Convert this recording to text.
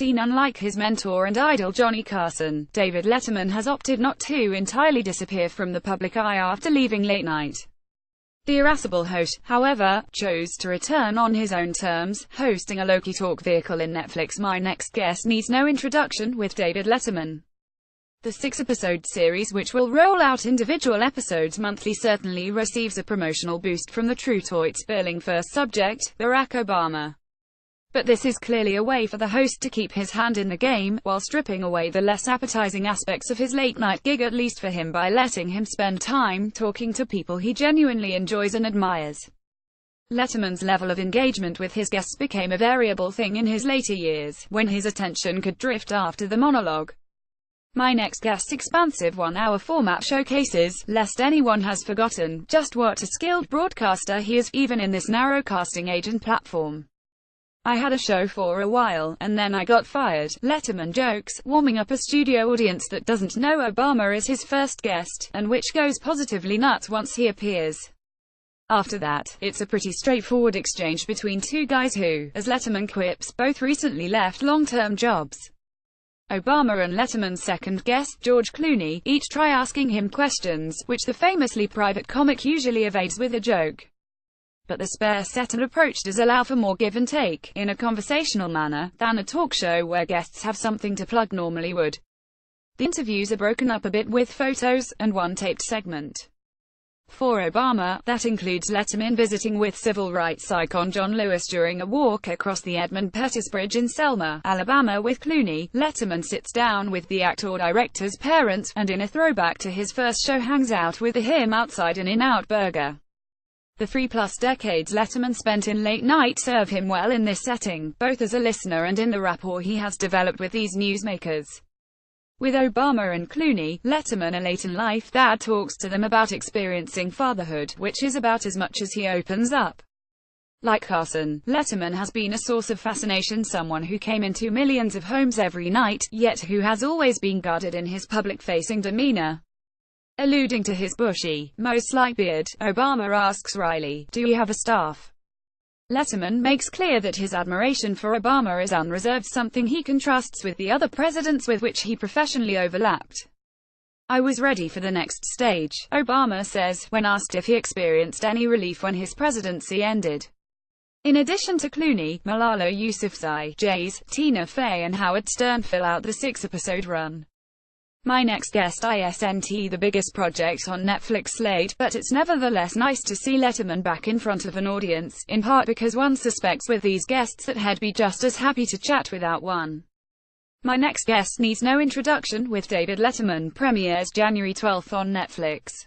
scene. Unlike his mentor and idol Johnny Carson, David Letterman has opted not to entirely disappear from the public eye after leaving late night. The irascible host, however, chose to return on his own terms, hosting a low-key talk vehicle in Netflix. My next guest needs no introduction with David Letterman. The 6-episode series, which will roll out individual episodes monthly, certainly receives a promotional boost from the True Toits billing first subject, Barack Obama. But this is clearly a way for the host to keep his hand in the game, while stripping away the less appetizing aspects of his late-night gig, at least for him, by letting him spend time talking to people he genuinely enjoys and admires. Letterman's level of engagement with his guests became a variable thing in his later years, when his attention could drift after the monologue. My next guest's expansive one-hour format showcases, lest anyone has forgotten, just what a skilled broadcaster he is, even in this narrow casting age and platform. "I had a show for a while, and then I got fired," Letterman jokes, warming up a studio audience that doesn't know Obama is his first guest, and which goes positively nuts once he appears. After that, it's a pretty straightforward exchange between two guys who, as Letterman quips, both recently left long-term jobs. Obama and Letterman's second guest, George Clooney, each try asking him questions, which the famously private comic usually evades with a joke. But the spare set and approach does allow for more give and take, in a conversational manner, than a talk show where guests have something to plug normally would. The interviews are broken up a bit with photos, and one taped segment. For Obama, that includes Letterman visiting with civil rights icon John Lewis during a walk across the Edmund Pettus Bridge in Selma, Alabama. With Clooney, Letterman sits down with the actor-director's parents, and in a throwback to his first show hangs out with him outside an In-N-Out Burger. The 3+ decades Letterman spent in late night serve him well in this setting, both as a listener and in the rapport he has developed with these newsmakers. With Obama and Clooney, Letterman, a late-in-life dad, talks to them about experiencing fatherhood, which is about as much as he opens up. Like Carson, Letterman has been a source of fascination, someone who came into millions of homes every night, yet who has always been guarded in his public-facing demeanor. Alluding to his bushy, mouse-like beard, Obama asks Riley, "Do you have a staff?" Letterman makes clear that his admiration for Obama is unreserved, something he contrasts with the other presidents with which he professionally overlapped. "I was ready for the next stage," Obama says, when asked if he experienced any relief when his presidency ended. In addition to Clooney, Malala Yousafzai, Jay-Z, Tina Fey and Howard Stern fill out the 6-episode run. My next guest isn't the biggest project on Netflix slate, but it's nevertheless nice to see Letterman back in front of an audience, in part because one suspects with these guests that he'd be just as happy to chat without one. My next guest needs no introduction with David Letterman premieres January 12 on Netflix.